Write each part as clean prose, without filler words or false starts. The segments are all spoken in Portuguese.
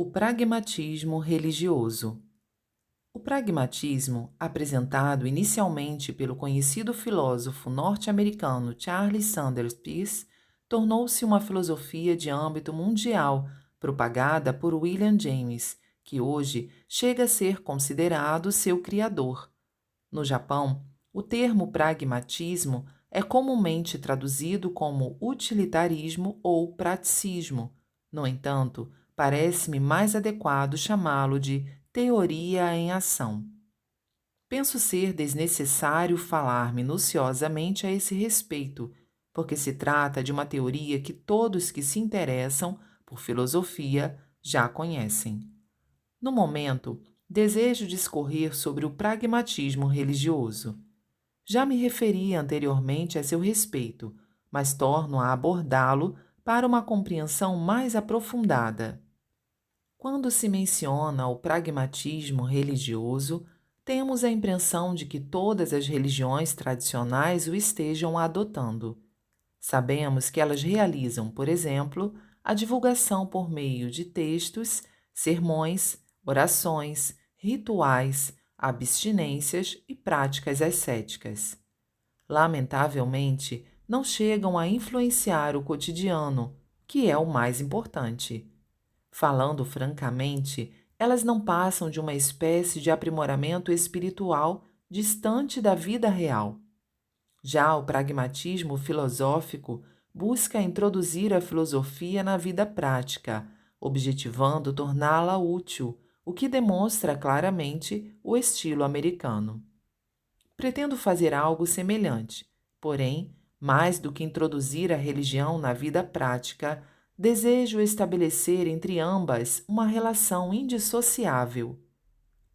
O pragmatismo religioso. O pragmatismo, apresentado inicialmente pelo conhecido filósofo norte-americano Charles Sanders Peirce, tornou-se uma filosofia de âmbito mundial, propagada por William James, que hoje chega a ser considerado seu criador. No Japão, o termo pragmatismo é comumente traduzido como utilitarismo ou praticismo. No entanto, parece-me mais adequado chamá-lo de teoria em ação. Penso ser desnecessário falar minuciosamente a esse respeito, porque se trata de uma teoria que todos que se interessam por filosofia já conhecem. No momento, desejo discorrer sobre o pragmatismo religioso. Já me referi anteriormente a seu respeito, mas torno a abordá-lo para uma compreensão mais aprofundada. Quando se menciona o pragmatismo religioso, temos a impressão de que todas as religiões tradicionais o estejam adotando. Sabemos que elas realizam, por exemplo, a divulgação por meio de textos, sermões, orações, rituais, abstinências e práticas ascéticas. Lamentavelmente, não chegam a influenciar o cotidiano, que é o mais importante. Falando francamente, elas não passam de uma espécie de aprimoramento espiritual distante da vida real. Já o pragmatismo filosófico busca introduzir a filosofia na vida prática, objetivando torná-la útil, o que demonstra claramente o estilo americano. Pretendo fazer algo semelhante, porém, mais do que introduzir a religião na vida prática, desejo estabelecer entre ambas uma relação indissociável.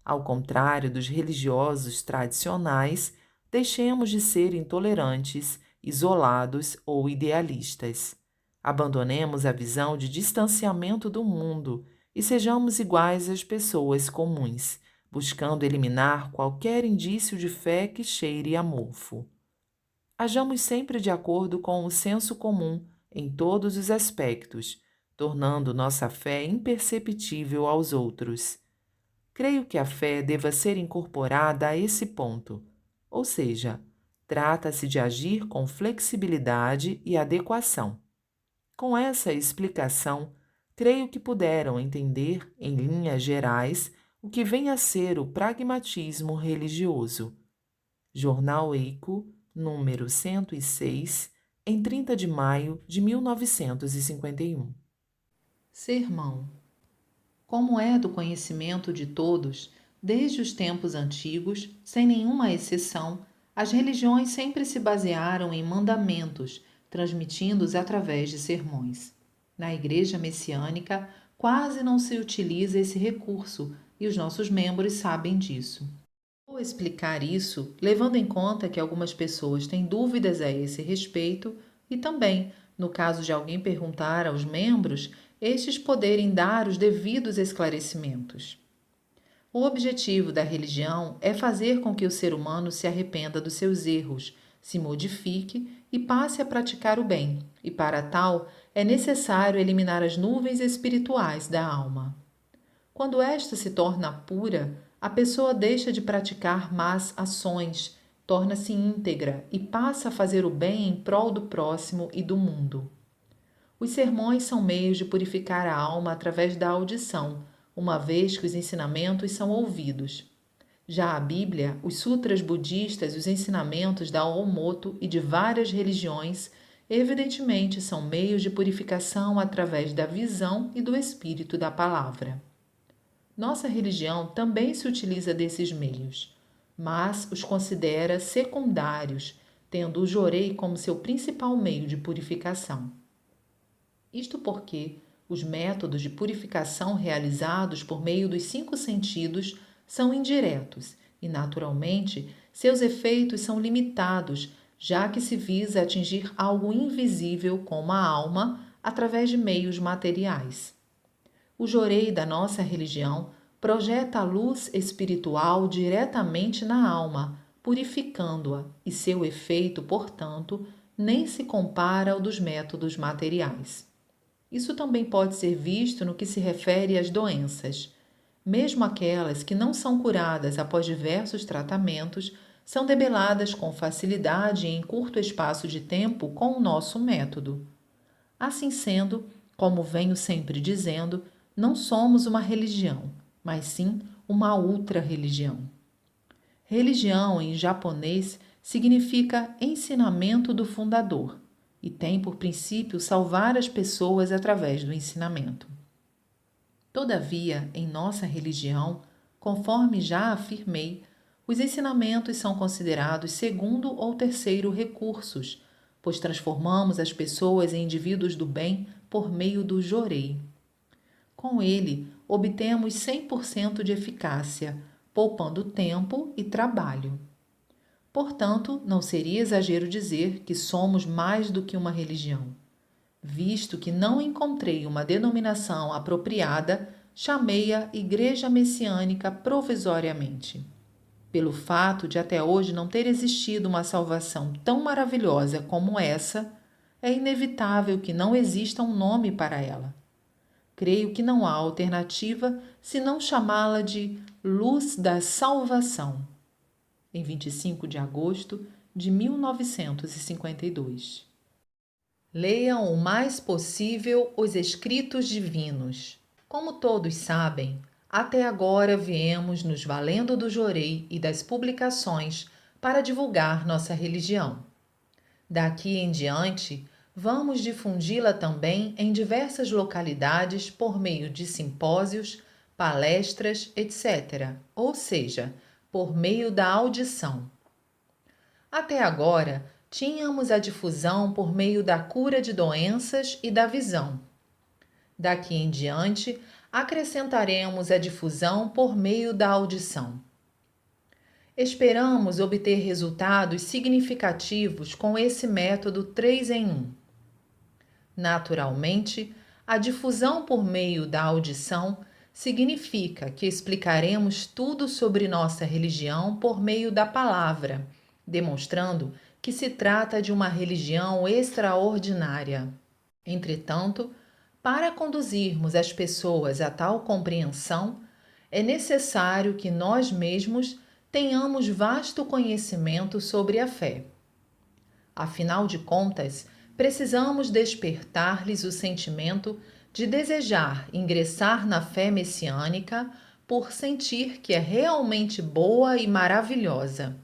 Ao contrário dos religiosos tradicionais, deixemos de ser intolerantes, isolados ou idealistas. Abandonemos a visão de distanciamento do mundo e sejamos iguais às pessoas comuns, buscando eliminar qualquer indício de fé que cheire a mofo. Hajamos sempre de acordo com o senso comum em todos os aspectos, tornando nossa fé imperceptível aos outros. Creio que a fé deva ser incorporada a esse ponto, ou seja, trata-se de agir com flexibilidade e adequação. Com essa explicação, creio que puderam entender, em linhas gerais, o que vem a ser o pragmatismo religioso. Jornal Eico, número 106, em 30 de maio de 1951. Sermão. Como é do conhecimento de todos, desde os tempos antigos, sem nenhuma exceção, as religiões sempre se basearam em mandamentos, transmitindo-os através de sermões. Na Igreja Messiânica, quase não se utiliza esse recurso e os nossos membros sabem disso. Vou explicar isso levando em conta que algumas pessoas têm dúvidas a esse respeito e também, no caso de alguém perguntar aos membros, estes poderem dar os devidos esclarecimentos. O objetivo da religião é fazer com que o ser humano se arrependa dos seus erros, se modifique e passe a praticar o bem, e para tal é necessário eliminar as nuvens espirituais da alma. Quando esta se torna pura, a pessoa deixa de praticar más ações, torna-se íntegra e passa a fazer o bem em prol do próximo e do mundo. Os sermões são meios de purificar a alma através da audição, uma vez que os ensinamentos são ouvidos. Já a Bíblia, os sutras budistas e os ensinamentos da Omoto e de várias religiões, evidentemente são meios de purificação através da visão e do espírito da palavra. Nossa religião também se utiliza desses meios, mas os considera secundários, tendo o jorei como seu principal meio de purificação. Isto porque os métodos de purificação realizados por meio dos 5 sentidos são indiretos e, naturalmente, seus efeitos são limitados, já que se visa atingir algo invisível como a alma através de meios materiais. O jorei da nossa religião projeta a luz espiritual diretamente na alma, purificando-a, e seu efeito, portanto, nem se compara ao dos métodos materiais. Isso também pode ser visto no que se refere às doenças. Mesmo aquelas que não são curadas após diversos tratamentos, são debeladas com facilidade em curto espaço de tempo com o nosso método. Assim sendo, como venho sempre dizendo, não somos uma religião, mas sim uma ultra-religião. Religião, em japonês, significa ensinamento do fundador e tem por princípio salvar as pessoas através do ensinamento. Todavia, em nossa religião, conforme já afirmei, os ensinamentos são considerados segundo ou terceiro recursos, pois transformamos as pessoas em indivíduos do bem por meio do jorei. Com ele, obtemos 100% de eficácia, poupando tempo e trabalho. Portanto, não seria exagero dizer que somos mais do que uma religião. Visto que não encontrei uma denominação apropriada, chamei-a Igreja Messiânica provisoriamente. Pelo fato de até hoje não ter existido uma salvação tão maravilhosa como essa, é inevitável que não exista um nome para ela. Creio que não há alternativa senão chamá-la de Luz da Salvação. Em 25 de agosto de 1952. Leiam o mais possível os escritos divinos. Como todos sabem, até agora viemos nos valendo do jorei e das publicações para divulgar nossa religião. Daqui em diante, vamos difundi-la também em diversas localidades por meio de simpósios, palestras, etc., ou seja, por meio da audição. Até agora, tínhamos a difusão por meio da cura de doenças e da visão. Daqui em diante, acrescentaremos a difusão por meio da audição. Esperamos obter resultados significativos com esse método 3 em 1. Naturalmente, a difusão por meio da audição significa que explicaremos tudo sobre nossa religião por meio da palavra, demonstrando que se trata de uma religião extraordinária. Entretanto, para conduzirmos as pessoas a tal compreensão, é necessário que nós mesmos tenhamos vasto conhecimento sobre a fé. Afinal de contas, precisamos despertar-lhes o sentimento de desejar ingressar na fé messiânica por sentir que é realmente boa e maravilhosa.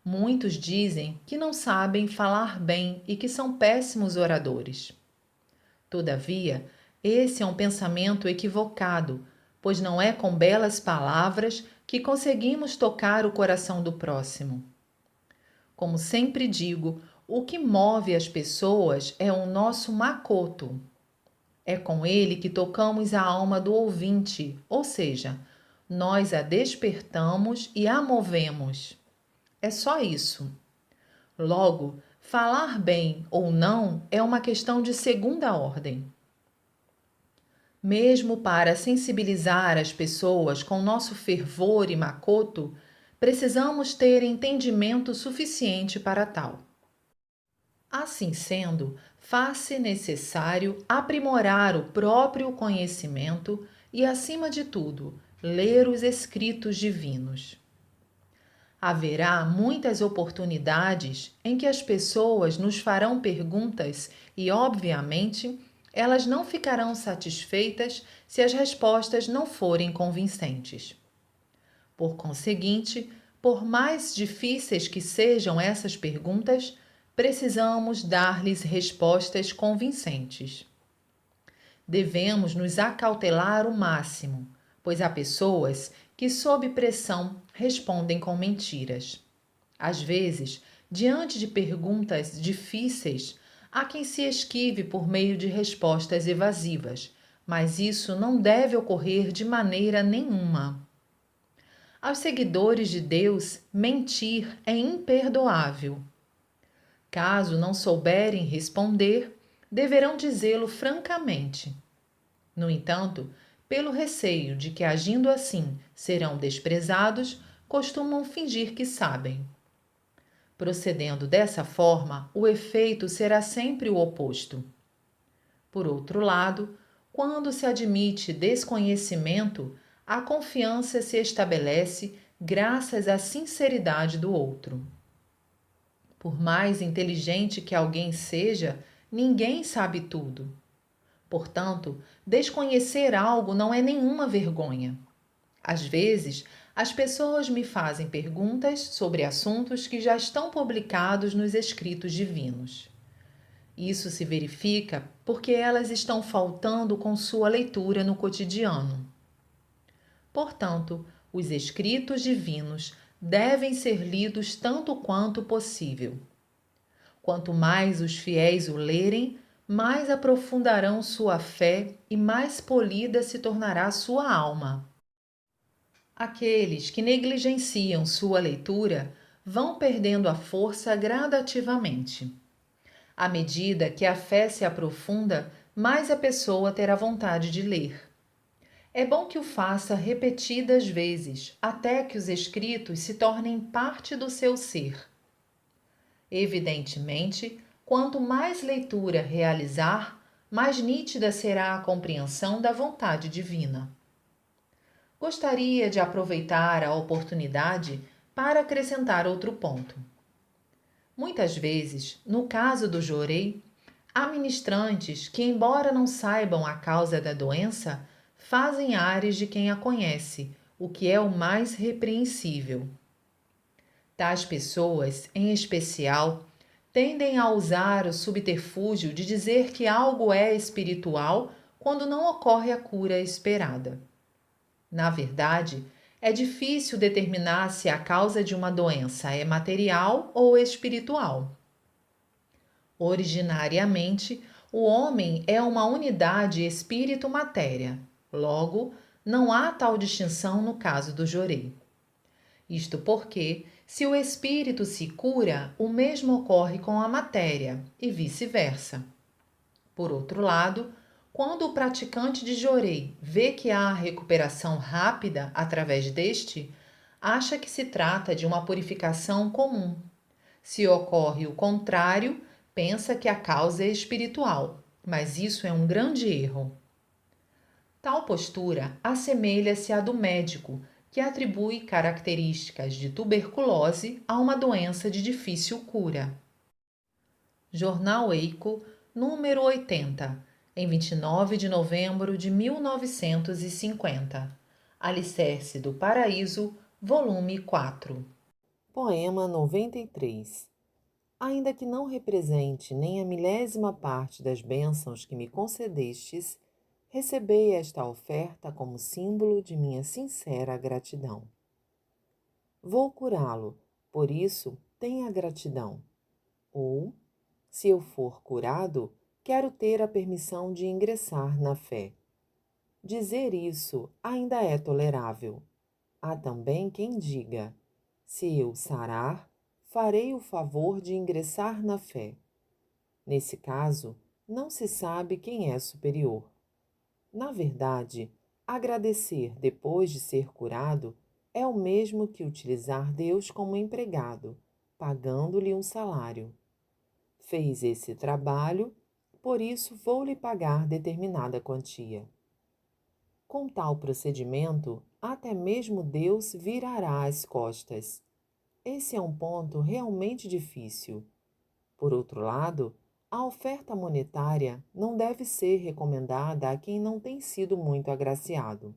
Muitos dizem que não sabem falar bem e que são péssimos oradores. Todavia, esse é um pensamento equivocado, pois não é com belas palavras que conseguimos tocar o coração do próximo. Como sempre digo, o que move as pessoas é o nosso makoto. É com ele que tocamos a alma do ouvinte, ou seja, nós a despertamos e a movemos. É só isso. Logo, falar bem ou não é uma questão de segunda ordem. Mesmo para sensibilizar as pessoas com nosso fervor e makoto, precisamos ter entendimento suficiente para tal. Assim sendo, faz-se necessário aprimorar o próprio conhecimento e, acima de tudo, ler os escritos divinos. Haverá muitas oportunidades em que as pessoas nos farão perguntas e, obviamente, elas não ficarão satisfeitas se as respostas não forem convincentes. Por conseguinte, por mais difíceis que sejam essas perguntas, precisamos dar-lhes respostas convincentes. Devemos nos acautelar o máximo, pois há pessoas que, sob pressão, respondem com mentiras. Às vezes, diante de perguntas difíceis, há quem se esquive por meio de respostas evasivas, mas isso não deve ocorrer de maneira nenhuma. Aos seguidores de Deus, mentir é imperdoável. Caso não souberem responder, deverão dizê-lo francamente. No entanto, pelo receio de que, agindo assim, serão desprezados, costumam fingir que sabem. Procedendo dessa forma, o efeito será sempre o oposto. Por outro lado, quando se admite desconhecimento, a confiança se estabelece graças à sinceridade do outro. Por mais inteligente que alguém seja, ninguém sabe tudo. Portanto, desconhecer algo não é nenhuma vergonha. Às vezes, as pessoas me fazem perguntas sobre assuntos que já estão publicados nos escritos divinos. Isso se verifica porque elas estão faltando com sua leitura no cotidiano. Portanto, os escritos divinos devem ser lidos tanto quanto possível. Quanto mais os fiéis o lerem, mais aprofundarão sua fé e mais polida se tornará sua alma. Aqueles que negligenciam sua leitura vão perdendo a força gradativamente. À medida que a fé se aprofunda, mais a pessoa terá vontade de ler. É bom que o faça repetidas vezes, até que os escritos se tornem parte do seu ser. Evidentemente, quanto mais leitura realizar, mais nítida será a compreensão da vontade divina. Gostaria de aproveitar a oportunidade para acrescentar outro ponto. Muitas vezes, no caso do jorei, há ministrantes que, embora não saibam a causa da doença, fazem ares de quem a conhece, o que é o mais repreensível. Tais pessoas, em especial, tendem a usar o subterfúgio de dizer que algo é espiritual quando não ocorre a cura esperada. Na verdade, é difícil determinar se a causa de uma doença é material ou espiritual. Originariamente, o homem é uma unidade espírito-matéria. Logo, não há tal distinção no caso do jorei. Isto porque, se o espírito se cura, o mesmo ocorre com a matéria e vice-versa. Por outro lado, quando o praticante de jorei vê que há recuperação rápida através deste, acha que se trata de uma purificação comum. Se ocorre o contrário, pensa que a causa é espiritual, mas isso é um grande erro. Tal postura assemelha-se à do médico, que atribui características de tuberculose a uma doença de difícil cura. Jornal Eico, número 80, em 29 de novembro de 1950. Alicerce do Paraíso, volume 4. Poema 93. Ainda que não represente nem a milésima parte das bênçãos que me concedestes, recebei esta oferta como símbolo de minha sincera gratidão. Vou curá-lo, por isso tenha gratidão. Ou, se eu for curado, quero ter a permissão de ingressar na fé. Dizer isso ainda é tolerável. Há também quem diga: se eu sarar, farei o favor de ingressar na fé. Nesse caso, não se sabe quem é superior. Na verdade, agradecer depois de ser curado é o mesmo que utilizar Deus como empregado, pagando-lhe um salário. Fez esse trabalho, por isso vou lhe pagar determinada quantia. Com tal procedimento, até mesmo Deus virará as costas. Esse é um ponto realmente difícil. Por outro lado, a oferta monetária não deve ser recomendada a quem não tem sido muito agraciado.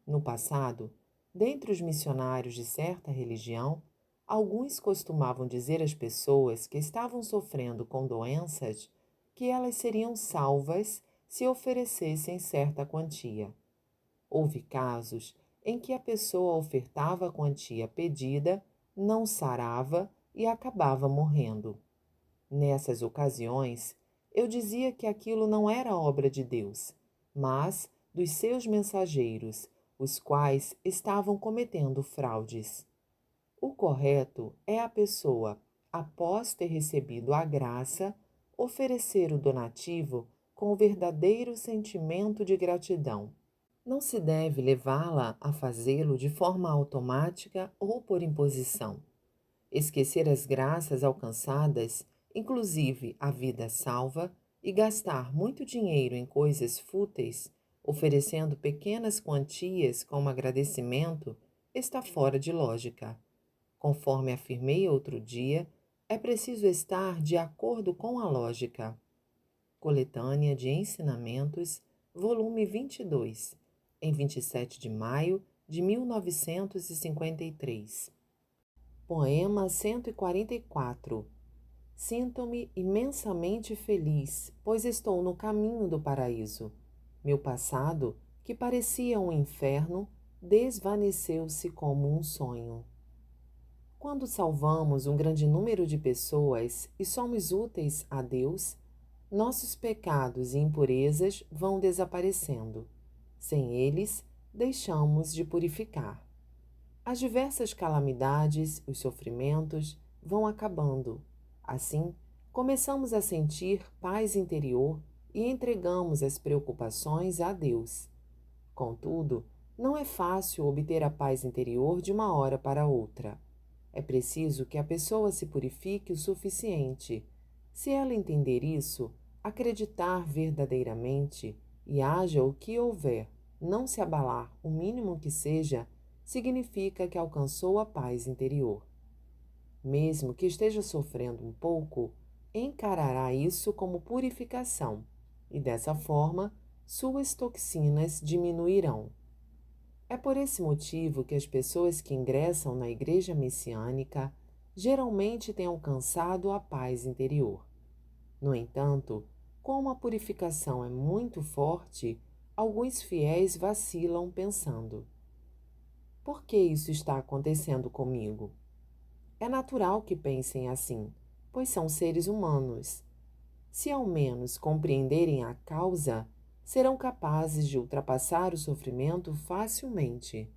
No passado, dentre os missionários de certa religião, alguns costumavam dizer às pessoas que estavam sofrendo com doenças que elas seriam salvas se oferecessem certa quantia. Houve casos em que a pessoa ofertava a quantia pedida, não sarava e acabava morrendo. Nessas ocasiões, eu dizia que aquilo não era obra de Deus, mas dos seus mensageiros, os quais estavam cometendo fraudes. O correto é a pessoa, após ter recebido a graça, oferecer o donativo com o verdadeiro sentimento de gratidão. Não se deve levá-la a fazê-lo de forma automática ou por imposição. Esquecer as graças alcançadas, inclusive a vida salva, e gastar muito dinheiro em coisas fúteis, oferecendo pequenas quantias como agradecimento, está fora de lógica. Conforme afirmei outro dia, é preciso estar de acordo com a lógica. Coletânea de Ensinamentos, volume 22, em 27 de maio de 1953. Poema 144. Sinto-me imensamente feliz, pois estou no caminho do paraíso. Meu passado, que parecia um inferno, desvaneceu-se como um sonho. Quando salvamos um grande número de pessoas e somos úteis a Deus, nossos pecados e impurezas vão desaparecendo. Sem eles, deixamos de purificar. As diversas calamidades, os sofrimentos vão acabando. Assim, começamos a sentir paz interior e entregamos as preocupações a Deus. Contudo, não é fácil obter a paz interior de uma hora para outra. É preciso que a pessoa se purifique o suficiente. Se ela entender isso, acreditar verdadeiramente e haja o que houver, não se abalar o mínimo que seja, significa que alcançou a paz interior. Mesmo que esteja sofrendo um pouco, encarará isso como purificação e, dessa forma, suas toxinas diminuirão. É por esse motivo que as pessoas que ingressam na Igreja Messiânica geralmente têm alcançado a paz interior. No entanto, como a purificação é muito forte, alguns fiéis vacilam pensando: por que isso está acontecendo comigo? É natural que pensem assim, pois são seres humanos. Se ao menos compreenderem a causa, serão capazes de ultrapassar o sofrimento facilmente.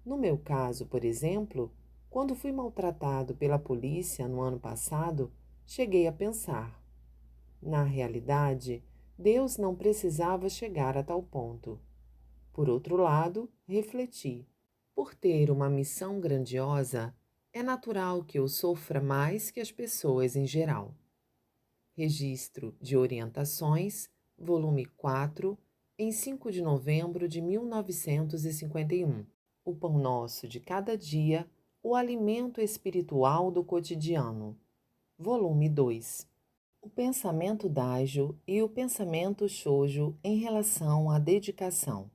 No meu caso, por exemplo, quando fui maltratado pela polícia no ano passado, cheguei a pensar: na realidade, Deus não precisava chegar a tal ponto. Por outro lado, refleti: por ter uma missão grandiosa, é natural que eu sofra mais que as pessoas em geral. Registro de Orientações, volume 4, em 5 de novembro de 1951. O pão nosso de cada dia, o alimento espiritual do cotidiano. Volume 2. O pensamento dágio e o pensamento shoujo em relação à dedicação.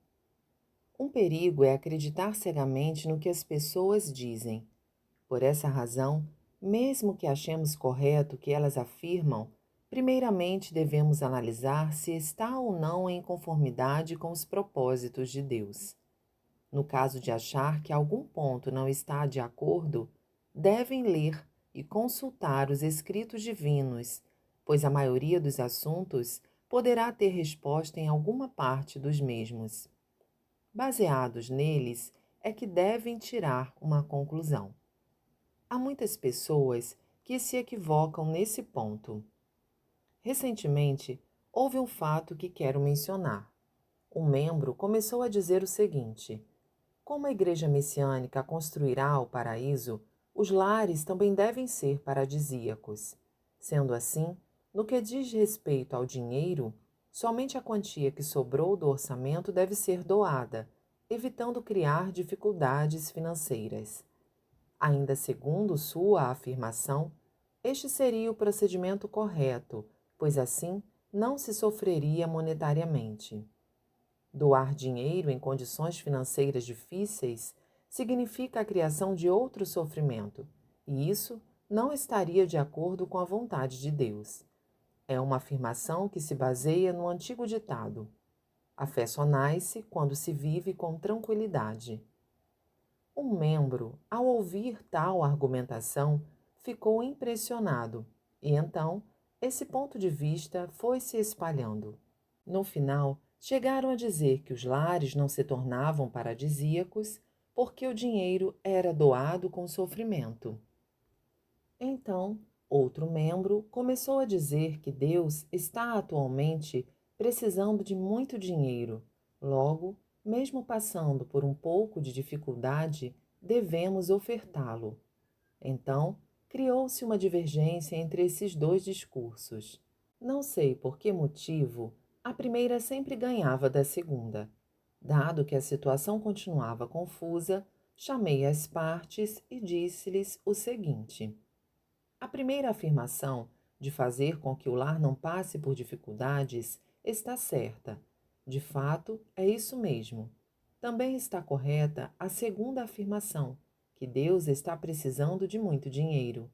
Um perigo é acreditar cegamente no que as pessoas dizem. Por essa razão, mesmo que achemos correto o que elas afirmam, primeiramente devemos analisar se está ou não em conformidade com os propósitos de Deus. No caso de achar que algum ponto não está de acordo, devem ler e consultar os escritos divinos, pois a maioria dos assuntos poderá ter resposta em alguma parte dos mesmos. Baseados neles, é que devem tirar uma conclusão. Há muitas pessoas que se equivocam nesse ponto. Recentemente, houve um fato que quero mencionar. Um membro começou a dizer o seguinte: como a Igreja Messiânica construirá o paraíso, os lares também devem ser paradisíacos. Sendo assim, no que diz respeito ao dinheiro, somente a quantia que sobrou do orçamento deve ser doada, evitando criar dificuldades financeiras. Ainda segundo sua afirmação, este seria o procedimento correto, pois assim não se sofreria monetariamente. Doar dinheiro em condições financeiras difíceis significa a criação de outro sofrimento, e isso não estaria de acordo com a vontade de Deus. É uma afirmação que se baseia no antigo ditado: a fé só nasce quando se vive com tranquilidade. Um membro, ao ouvir tal argumentação, ficou impressionado, e então esse ponto de vista foi se espalhando. No final, chegaram a dizer que os lares não se tornavam paradisíacos porque o dinheiro era doado com sofrimento. Então, outro membro começou a dizer que Deus está atualmente precisando de muito dinheiro. Logo, mesmo passando por um pouco de dificuldade, devemos ofertá-lo. Então, criou-se uma divergência entre esses dois discursos. Não sei por que motivo a primeira sempre ganhava da segunda. Dado que a situação continuava confusa, chamei as partes e disse-lhes o seguinte: a primeira afirmação, de fazer com que o lar não passe por dificuldades, está certa. De fato, é isso mesmo. Também está correta a segunda afirmação, que Deus está precisando de muito dinheiro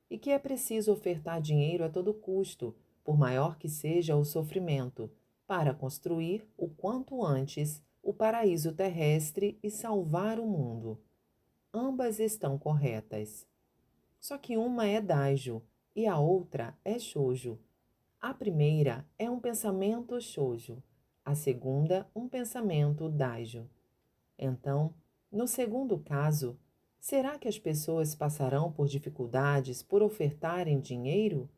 e que é preciso ofertar dinheiro a todo custo, por maior que seja o sofrimento, para construir o quanto antes o paraíso terrestre e salvar o mundo. Ambas estão corretas. Só que uma é Daijo e a outra é Shoujo. A primeira é um pensamento Shoujo, a segunda um pensamento Daijo. Então, no segundo caso, será que as pessoas passarão por dificuldades por ofertarem dinheiro?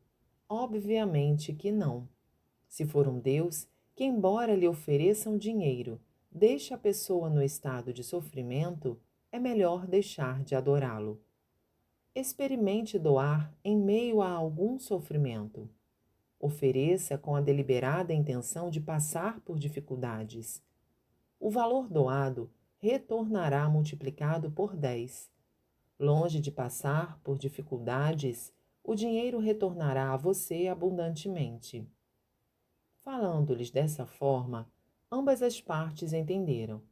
Obviamente que não. Se for um Deus que, embora lhe ofereçam dinheiro, deixe a pessoa no estado de sofrimento, é melhor deixar de adorá-lo. Experimente doar em meio a algum sofrimento. Ofereça com a deliberada intenção de passar por dificuldades. O valor doado retornará multiplicado por 10. Longe de passar por dificuldades, o dinheiro retornará a você abundantemente. Falando-lhes dessa forma, ambas as partes entenderam.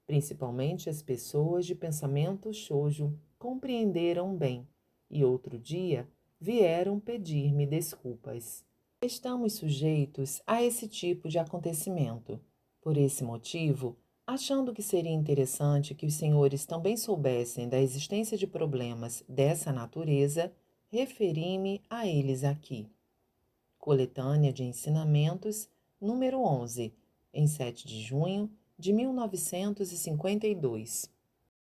Principalmente as pessoas de pensamento shoujo compreenderam bem e outro dia vieram pedir-me desculpas. Estamos sujeitos a esse tipo de acontecimento. Por esse motivo, achando que seria interessante que os senhores também soubessem da existência de problemas dessa natureza, referi-me a eles aqui. Coletânea de Ensinamentos, número 11, em 7 de junho de 1952.